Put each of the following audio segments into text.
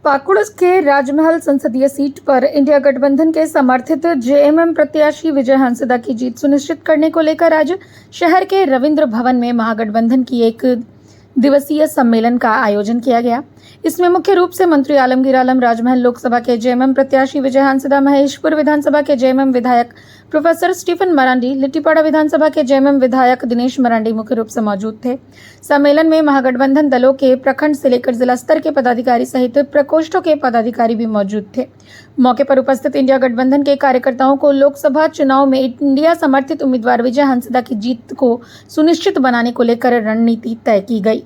पाकुड़ के राजमहल संसदीय सीट पर इंडिया गठबंधन के समर्थित जेएमएम प्रत्याशी विजय हंसदा की जीत सुनिश्चित करने को लेकर आज शहर के रविंद्र भवन में महागठबंधन की एक दिवसीय सम्मेलन का आयोजन किया गया। इसमें मुख्य रूप से मंत्री आलमगीर आलम, राजमहल लोकसभा के जेएमएम प्रत्याशी विजय हंसदा, महेशपुर विधानसभा के जेएमएम विधायक प्रोफेसर स्टीफन मरांडी, लिट्टीपाड़ा विधानसभा के जेएमएम विधायक दिनेश मरांडी मुख्य रूप से मौजूद थे। सम्मेलन में महागठबंधन दलों के प्रखंड से लेकर जिला स्तर के पदाधिकारी सहित प्रकोष्ठों के पदाधिकारी भी मौजूद थे। मौके पर उपस्थित इंडिया गठबंधन के कार्यकर्ताओं को लोकसभा चुनाव में इंडिया समर्थित उम्मीदवार विजय हंसदा की जीत को सुनिश्चित बनाने को लेकर रणनीति तय की गई।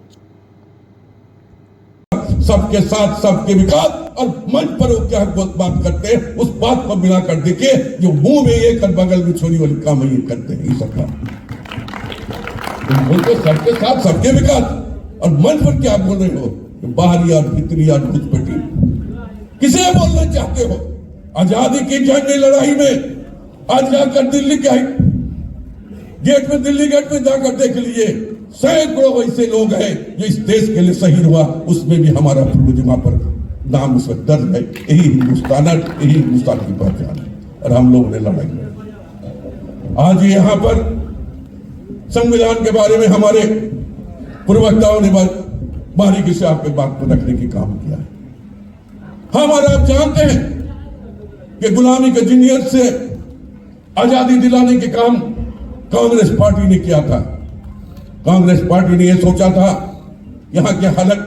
सबके साथ सबके विकास और मंच पर वो क्या बात करते हैं उस बात को मिला कर देखिए, जो मुंह में ये कर बगल में छोरी वाली काम ये करते हैं। सरकार बोलते सबके साथ सबके विकास और मंच पर क्या बोल रहे हो, बाहरी और भीतरी और घुसपैठी किसे बोलना चाहते हो? आजादी की जंग लड़ाई में आज जाकर दिल्ली के गेट में, दिल्ली गेट में जाकर देख लीजिए, सैकड़ों ऐसे लोग हैं जो इस देश के लिए शहीद हुआ, उसमें भी हमारा पूर्वजों पर नाम उस वक्त दर्ज है। यही हिंदुस्तान की पहचान है और हम लोगों ने लड़ाई लड़ी। आज यहाँ पर संविधान के बारे में हमारे पूर्ववक्ताओं ने बारीकी से आपके बात को रखने की काम किया है। हमारा आप जानते हैं कि गुलामी के जिनियत से आजादी दिलाने के काम कांग्रेस पार्टी ने किया था। कांग्रेस पार्टी ने यह सोचा था यहाँ के अलग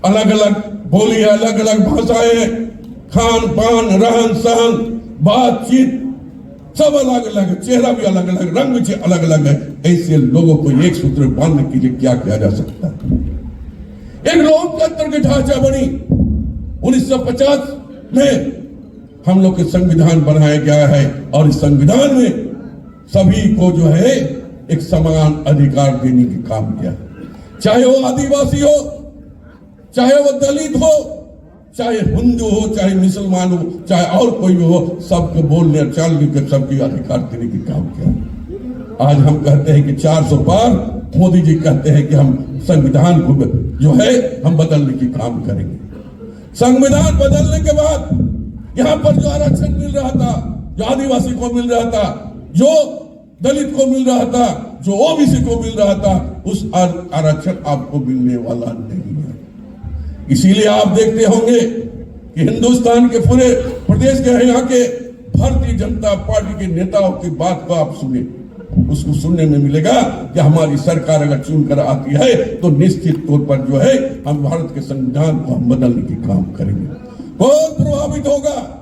अलग बोली, अलग अलग भाषाएं, खान पान, रहन सहन, बातचीत सब अलग अलग है, चेहरा भी अलग अलग, रंग भी अलग अलग है। ऐसे लोगों को एक सूत्र में बांधने के लिए क्या किया जा सकता है? एक लोकतंत्र की ढांचा बनी 1950 में हम लोग के संविधान बनाया गया है और इस संविधान में सभी को जो है एक समान अधिकार देने की काम किया, चाहे वो आदिवासी हो, चाहे वो दलित हो, चाहे हिंदू हो, चाहे मुसलमान हो, चाहे और कोई भी हो, सबको बोलने और चालने के सबके अधिकार देने की काम किया। आज हम कहते हैं कि 400 पार, मोदी जी कहते हैं कि हम संविधान को जो है हम बदलने की काम करेंगे। संविधान बदलने के बाद यहाँ पर जो आरक्षण मिल रहा था, जो आदिवासी को मिल रहा था, जो दलित को मिल रहा था, जो ओबीसी को मिल रहा था, उस आरक्षण आपको मिलने वाला नहीं है। इसीलिए आप देखते होंगे कि हिंदुस्तान के पूरे प्रदेश के यहाँ के भारतीय जनता पार्टी के नेताओं की बात को आप सुने, उसको सुनने में मिलेगा कि हमारी सरकार अगर चुनकर आती है तो निश्चित तौर पर जो है हम भारत के संविधान को हम बदलने की काम करेंगे। कौन प्रभावित होगा?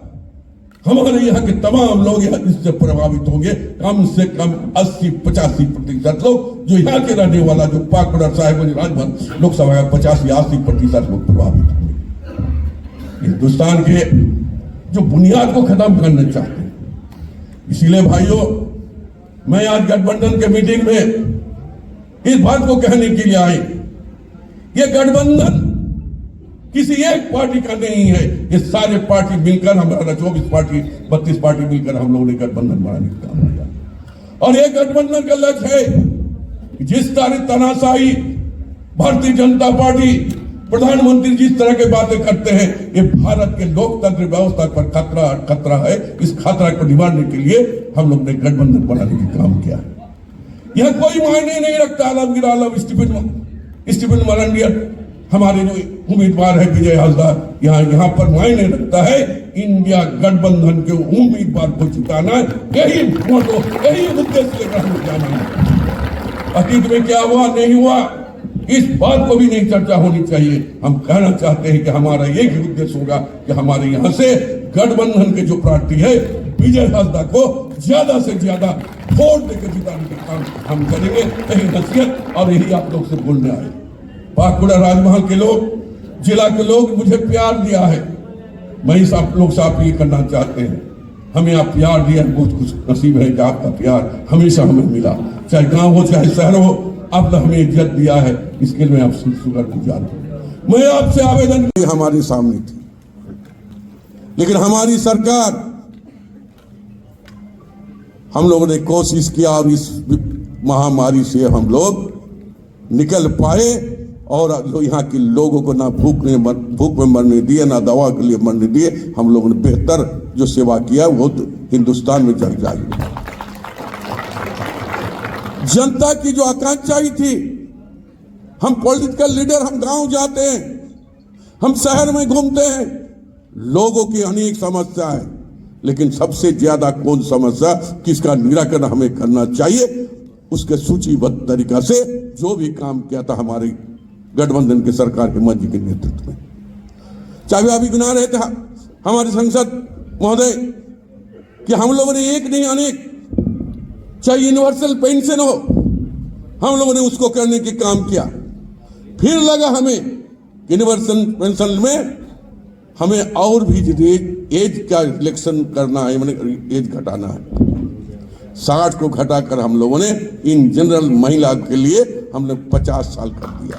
हमारे यहाँ के तमाम लोग इससे प्रभावित होंगे। कम से कम 80-85% लोग जो यहाँ के रहने वाला, जो पाकुड़ साहिबगंज राजमहल लोकसभा का 85-80% लोग प्रभावित होंगे। हिंदुस्तान के जो बुनियाद को खत्म करना चाहते हैं। इसीलिए भाइयों, मैं आज गठबंधन के मीटिंग में इस बात को कहने के लिए आए, ये गठबंधन किसी एक पार्टी का नहीं है, ये सारे पार्टी मिलकर, हमारा 24 पार्टी 32 पार्टी मिलकर हम लोगों ने गठबंधन बनाने का काम किया। और ये गठबंधन का लक्ष्य है कि जिस तरह तानाशाही भारतीय जनता पार्टी, प्रधानमंत्री जिस तरह की बातें करते हैं, ये भारत के लोकतंत्र व्यवस्था पर खतरा है। इस खतरा को निवारने के लिए हम लोग ने गठबंधन बनाने का काम किया है। यह कोई मायने नहीं रखता आलमगीर आलम, स्टीफन मरांडी, हमारे जो उम्मीदवार है विजय हंसदा, यहाँ पर मायने रखता है इंडिया गठबंधन के उम्मीदवार को जिताना। यही फोटो, यही उद्देश्य लेकर हमें जाना है। अतीत में क्या हुआ नहीं हुआ, इस बात को भी नहीं चर्चा होनी चाहिए। हम कहना चाहते हैं कि हमारा एक ही उद्देश्य होगा कि हमारे यहाँ से गठबंधन के जो प्रार्थी है विजय हंसदा को ज्यादा से ज्यादा वोट देकर जिताने का काम हम करेंगे। यही नसीहत और यही आप लोग से बोलने आए। पाकुड़ा राजमहल के लोग, जिला के लोग मुझे प्यार दिया है। मैं इस आप लोग से अपील करना चाहते हैं, हमें आप प्यार दिया, बहुत कुछ नसीब है कि आपका प्यार हमेशा हमें मिला, चाहे गांव हो चाहे शहर हो, आपने हमें इज्जत दिया है, इसके लिए मैं आपसे शुक्रगुजार हूं। मैं आपसे आवेदन, हमारे सामने थी, लेकिन हमारी सरकार, हम लोगों ने कोशिश किया और इस महामारी से हम लोग निकल पाए। और जो यहाँ के लोगों को ना भूख में मरने दिए, ना दवा के लिए मरने दिए। हम लोगों ने बेहतर जो सेवा किया वो तो हिंदुस्तान में जग जाएगी। जनता की जो आकांक्षा ही थी, हम पॉलिटिकल लीडर, हम गांव जाते हैं, हम शहर में घूमते हैं, लोगों की अनेक समस्या है, लेकिन सबसे ज्यादा कौन समस्या किसका निराकरण हमें करना चाहिए, उसके सूचीबद्ध तरीका से जो भी काम किया था हमारी गठबंधन की सरकार हेमंत जी के नेतृत्व में। चाहे अभी गिना रहे थे हमारे सांसद महोदय कि हम लोगों ने एक नहीं अनेक, चाहे यूनिवर्सल पेंशन हो, हम लोगों ने उसको करने की काम किया। फिर लगा हमें यूनिवर्सल पेंशन में हमें और भी एज का सिलेक्शन करना है, मैंने एज घटाना है। 60 को घटाकर हम लोगों ने इन जनरल महिला के लिए हमने 50 साल कर दिया।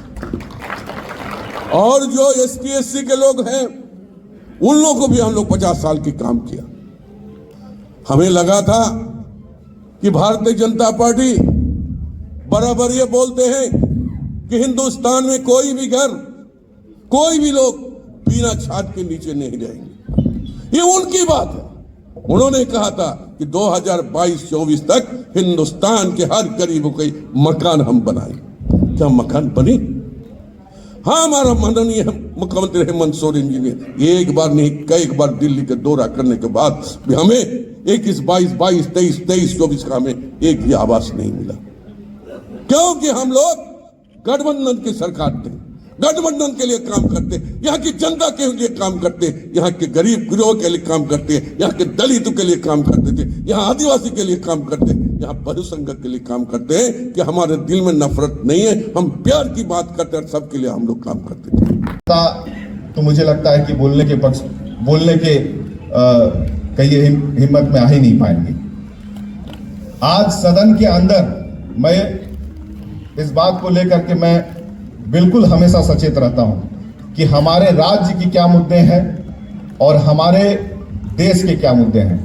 और जो ST SC के लोग हैं उन लोगों को भी हम लोग 50 साल की काम किया। हमें लगा था कि भारतीय जनता पार्टी बराबर ये बोलते हैं कि हिंदुस्तान में कोई भी घर, कोई भी लोग बिना छात के नीचे नहीं रहेंगे। ये उनकी बात है। उन्होंने कहा था कि 2022-24 तक हिंदुस्तान के हर गरीब को मकान हम बनाएंगे। क्या मकान बने? हाँ, हमारा माननीय मुख्यमंत्री हेमंत सोरेन जी ने एक बार नहीं कई बार दिल्ली का दौरा करने के बाद भी हमें 21, 22, 23, 24 का हमें एक भी आवास नहीं मिला, क्योंकि हम लोग गठबंधन की सरकार थे, गठबंधन के लिए काम करते, यहाँ की जनता के लिए काम करते, यहाँ के गरीब गिरोह के लिए काम करते, यहाँ के दलितों के लिए काम करते थे, यहाँ आदिवासी के लिए काम करते, यहाँ बहुसंख्यक के लिए काम करते हैं कि हमारे दिल में नफरत नहीं है, हम प्यार की बात करते हैं, सबके लिए हम लोग काम करते थे। तो मुझे लगता है कि बोलने के कई हिम्मत में आ ही नहीं पाएंगे। आज सदन के अंदर मैं इस बात को लेकर के मैं बिल्कुल हमेशा सचेत रहता हूं कि हमारे राज्य की क्या मुद्दे हैं और हमारे देश के क्या मुद्दे हैं।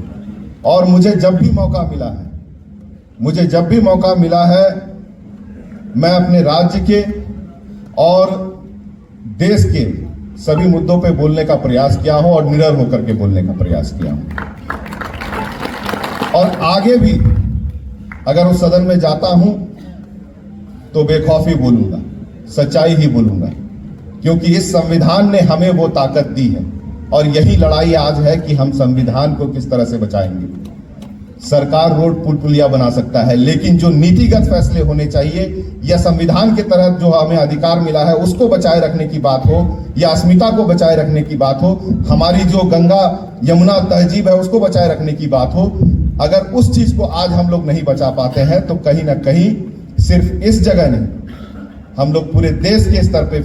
और मुझे जब भी मौका मिला है मैं अपने राज्य के और देश के सभी मुद्दों पे बोलने का प्रयास किया हूं और निडर होकर के बोलने का प्रयास किया हूं। और आगे भी अगर उस सदन में जाता हूं तो बेखौफी बोलूंगा, सच्चाई ही बोलूंगा, क्योंकि इस संविधान ने हमें वो ताकत दी है। और यही लड़ाई आज है कि हम संविधान को किस तरह से बचाएंगे। सरकार रोड पुल पुलिया बना सकता है, लेकिन जो नीतिगत फैसले होने चाहिए या संविधान के तहत जो हमें अधिकार मिला है उसको बचाए रखने की बात हो या अस्मिता को बचाए रखने की बात हो, हमारी जो गंगा यमुना तहजीब है उसको बचाए रखने की बात हो, अगर उस चीज को आज हम लोग नहीं बचा पाते हैं तो कहीं ना कहीं सिर्फ इस जगह नहीं, हम लोग पूरे देश के स्तर पे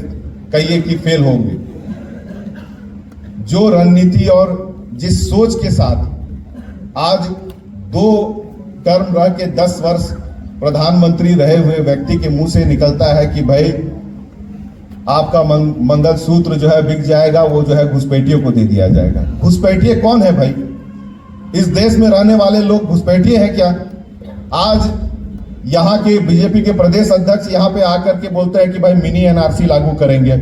कहिए कि फेल होंगे। जो रणनीति और जिस सोच के साथ आज 2 टर्म रह के 10 वर्ष प्रधानमंत्री रहे हुए व्यक्ति के मुंह से निकलता है कि भाई आपका मंगलसूत्र जो है बिक जाएगा, वो जो है घुसपैठियों को दे दिया जाएगा। घुसपैठिए कौन है भाई? इस देश में रहने वाले लोग घुसपैठिए हैं क्या? आज यहाँ के बीजेपी के प्रदेश अध्यक्ष यहाँ पे आकर के बोलते हैं कि भाई मिनी NRC लागू करेंगे।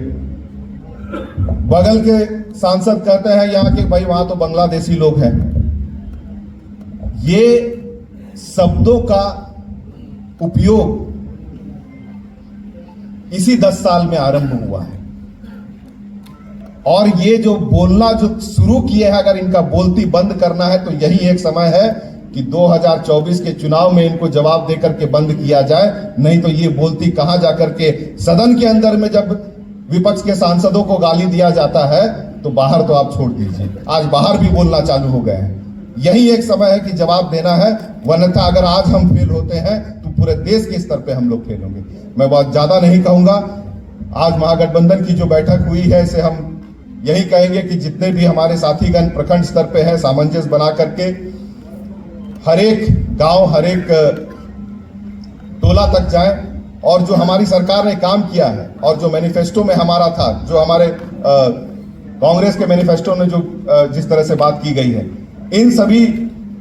बगल के सांसद कहते हैं यहाँ के भाई वहां तो बांग्लादेशी लोग हैं। ये शब्दों का उपयोग इसी 10 साल में आरंभ हुआ है और ये जो बोलना जो शुरू किए हैं, अगर इनका बोलती बंद करना है तो यही एक समय है कि 2024 के चुनाव में इनको जवाब देकर के बंद किया जाए। नहीं तो ये बोलती कहां जाकर के सदन के अंदर में जब विपक्ष के सांसदों को गाली दिया जाता है तो बाहर तो आप छोड़ दीजिए, आज बाहर भी बोलना चालू हो गए हैं। यही एक समय है कि जवाब देना है, वरना अगर आज हम फेल होते हैं तो पूरे देश के स्तर पे हम लोग फेल होंगे। मैं बहुत ज्यादा नहीं कहूंगा। आज महागठबंधन की जो बैठक हुई है इसे हम यही कहेंगे कि जितने भी हमारे साथीगण प्रखंड स्तर पे हैं, सामंजस्य बना करके हर एक गांव, हर एक टोला तक जाएं और जो हमारी सरकार ने काम किया है और जो मैनिफेस्टो में हमारा था, जो हमारे कांग्रेस के मैनिफेस्टो में जो जिस तरह से बात की गई है, इन सभी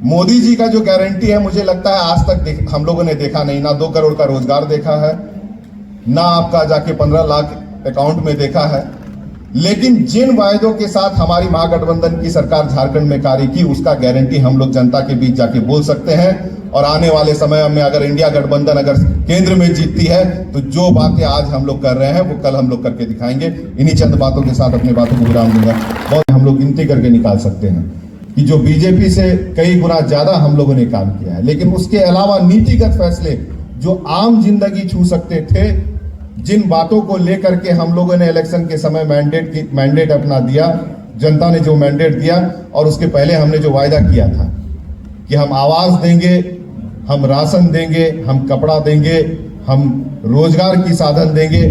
मोदी जी का जो गारंटी है, मुझे लगता है आज तक हम लोगों ने देखा नहीं। ना 2 करोड़ का रोजगार देखा है, ना आपका जाके 15 लाख अकाउंट में देखा है, लेकिन जिन वायदों के साथ हमारी महागठबंधन की सरकार झारखंड में कार्य की, उसका गारंटी हम लोग जनता के बीच जाके बोल सकते हैं। और आने वाले समय में अगर इंडिया गठबंधन अगर केंद्र में जीतती है तो जो बातें आज हम लोग कर रहे हैं वो कल हम लोग करके दिखाएंगे। इन्हीं चंद बातों के साथ अपनी बातों को विराम दूंगा। बहुत हम लोग गिनती करके निकाल सकते हैं कि जो बीजेपी से कई गुना ज्यादा हम लोगों ने काम किया है, लेकिन उसके अलावा नीतिगत फैसले जो आम जिंदगी छू सकते थे, जिन बातों को लेकर के हम लोगों ने इलेक्शन के समय मैंडेट अपना दिया, जनता ने जो मैंडेट दिया, और उसके पहले हमने जो वायदा किया था कि हम आवास देंगे, हम राशन देंगे, हम कपड़ा देंगे, हम रोजगार की साधन देंगे,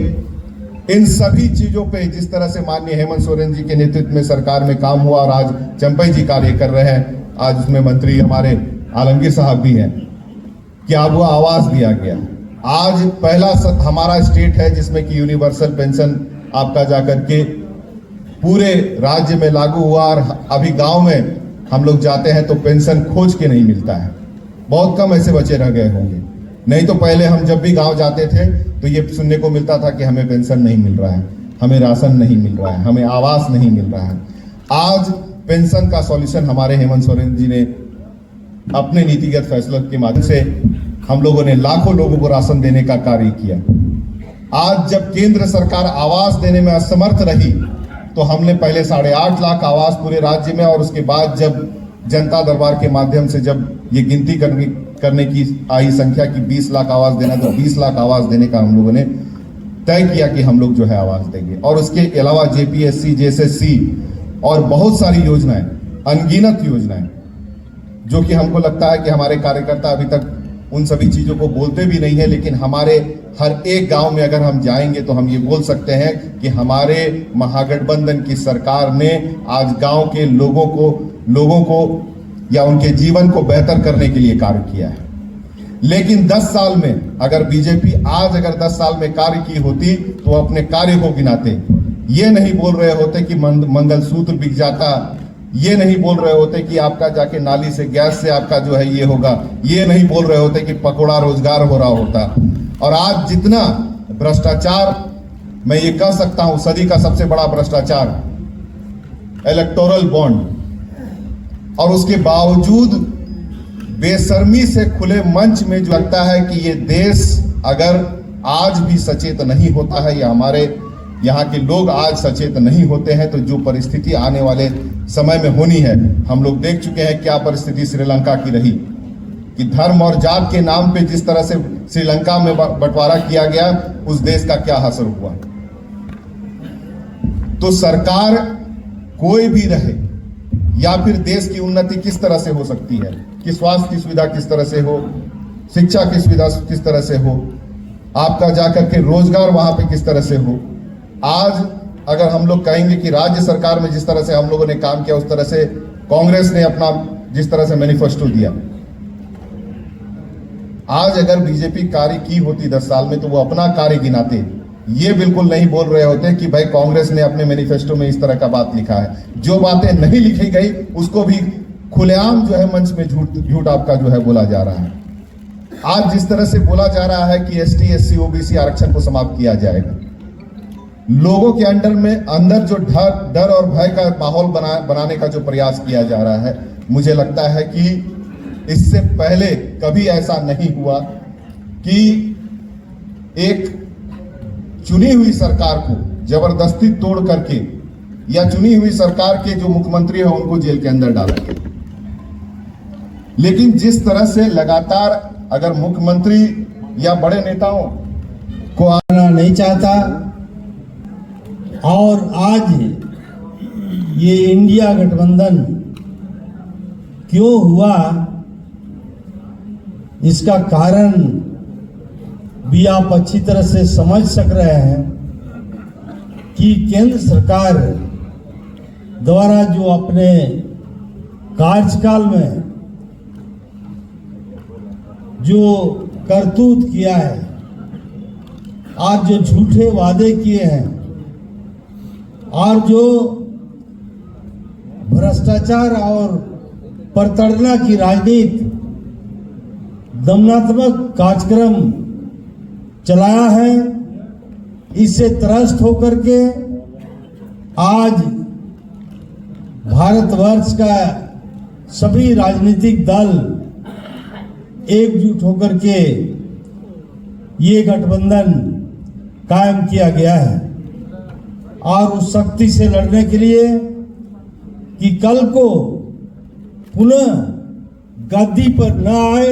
इन सभी चीजों पे जिस तरह से माननीय हेमंत सोरेन जी के नेतृत्व में सरकार में काम हुआ और आज चंपई जी कार्य कर रहे हैं, आज उसमें मंत्री हमारे आलमगीर साहब भी हैं, कि अब वो आवास दिया गया। आज पहला हमारा स्टेट है जिसमें कि यूनिवर्सल पेंशन आपका जाकर के पूरे राज्य में लागू हुआ, और अभी गांव में हम लोग जाते हैं तो पेंशन खोज के नहीं मिलता है। बहुत कम ऐसे बच्चे रह गए होंगे, नहीं तो पहले हम जब भी गांव जाते थे तो ये सुनने को मिलता था कि हमें पेंशन नहीं मिल रहा है, हमें राशन नहीं मिल रहा है, हमें आवास नहीं मिल रहा है। आज पेंशन का सॉल्यूशन हमारे हेमंत सोरेन जी ने अपने नीतिगत फैसलों के माध्यम से हम लोगों ने लाखों लोगों को राशन देने का कार्य किया। आज जब केंद्र सरकार आवास देने में असमर्थ रही तो हमने पहले 8.5 लाख आवास पूरे राज्य में, और उसके बाद जब जनता दरबार के माध्यम से जब ये गिनती करने की आई संख्या की 20 लाख आवास देना, तो 20 लाख आवास देने का हम लोगों ने तय किया कि हम लोग जो है आवास देंगे। और उसके अलावा जेपीएससी, जेएसएससी और बहुत सारी योजनाएं, अनगिनत योजनाएं, जो कि हमको लगता है कि हमारे कार्यकर्ता अभी तक उन सभी चीजों को बोलते भी नहीं है, लेकिन हमारे हर एक गांव में अगर हम जाएंगे तो हम ये बोल सकते हैं कि हमारे महागठबंधन की सरकार ने आज गांव के लोगों को या उनके जीवन को बेहतर करने के लिए कार्य किया है। लेकिन 10 साल में अगर बीजेपी आज अगर 10 साल में कार्य की होती तो अपने कार्य को गिनाते, ये नहीं बोल रहे होते कि मंगलसूत्र बिक जाता, ये नहीं बोल रहे होते कि आपका जाके नाली से गैस से आपका जो है ये होगा, ये नहीं बोल रहे होते कि पकौड़ा रोजगार हो रहा होता। और आज जितना भ्रष्टाचार, मैं ये कह सकता हूं सदी का सबसे बड़ा भ्रष्टाचार इलेक्टोरल बॉन्ड, और उसके बावजूद बेशर्मी से खुले मंच में जो लगता है कि ये देश अगर आज भी सचेत नहीं होता है या हमारे यहाँ के लोग आज सचेत नहीं होते हैं तो जो परिस्थिति आने वाले समय में होनी है, हम लोग देख चुके हैं क्या परिस्थिति श्रीलंका की रही, कि धर्म और जात के नाम पे जिस तरह से श्रीलंका में बंटवारा किया गया, उस देश का क्या असर हुआ। तो सरकार कोई भी रहे या फिर देश की उन्नति किस तरह से हो सकती है, कि स्वास्थ्य की सुविधा किस तरह से हो, शिक्षा की सुविधा किस तरह से हो, आपका जाकर के रोजगार वहां पे किस तरह से हो। आज अगर हम लोग कहेंगे कि राज्य सरकार में जिस तरह से हम लोगों ने काम किया, उस तरह से कांग्रेस ने अपना जिस तरह से मैनिफेस्टो दिया, आज अगर बीजेपी कार्य की होती 10 साल में तो वो अपना कार्य गिनाते, ये बिल्कुल नहीं बोल रहे होते कि भाई कांग्रेस ने अपने मैनिफेस्टो में इस तरह का बात लिखा है। जो बातें नहीं लिखी गई उसको भी खुलेआम जो है मंच में झूठ आपका जो है बोला जा रहा है। आज जिस तरह से बोला जा रहा है कि एसटी, एससी, ओबीसी आरक्षण को समाप्त किया जाएगा, लोगों के अंदर जो डर और भय का माहौल बनाने का जो प्रयास किया जा रहा है, मुझे लगता है कि इससे पहले कभी ऐसा नहीं हुआ कि एक चुनी हुई सरकार को जबरदस्ती तोड़ करके या चुनी हुई सरकार के जो मुख्यमंत्री है उनको जेल के अंदर डाला गया। लेकिन जिस तरह से लगातार अगर मुख्यमंत्री या बड़े नेताओं को आना नहीं चाहता, और आज ये इंडिया गठबंधन क्यों हुआ, इसका कारण भी आप अच्छी तरह से समझ सक रहे हैं कि केंद्र सरकार द्वारा जो अपने कार्यकाल में जो करतूत किया है, आज जो झूठे वादे किए हैं और जो भ्रष्टाचार और प्रताड़ना की राजनीति, दमनात्मक कार्यक्रम चलाया है, इससे त्रस्त होकर के आज भारतवर्ष का सभी राजनीतिक दल एकजुट होकर के ये गठबंधन कायम किया गया है और उस शक्ति से लड़ने के लिए कि कल को पुनः गद्दी पर न आए,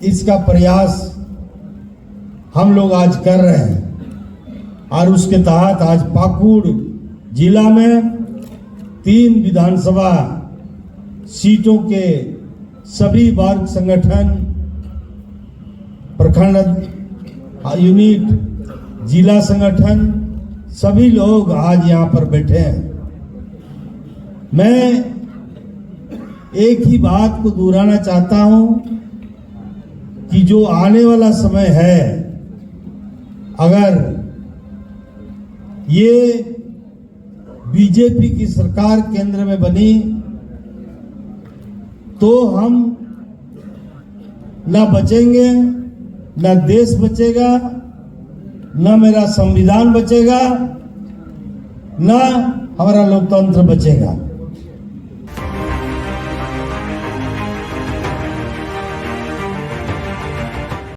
इसका प्रयास हम लोग आज कर रहे हैं। और उसके तहत आज पाकुड़ जिला में 3 विधानसभा सीटों के सभी वर्ग संगठन, प्रखंड यूनिट, जिला संगठन, सभी लोग आज यहाँ पर बैठे हैं। मैं एक ही बात को दोहराना चाहता हूं कि जो आने वाला समय है, अगर ये बीजेपी की सरकार केंद्र में बनी तो हम न बचेंगे, न देश बचेगा, न मेरा संविधान बचेगा, न हमारा लोकतंत्र बचेगा।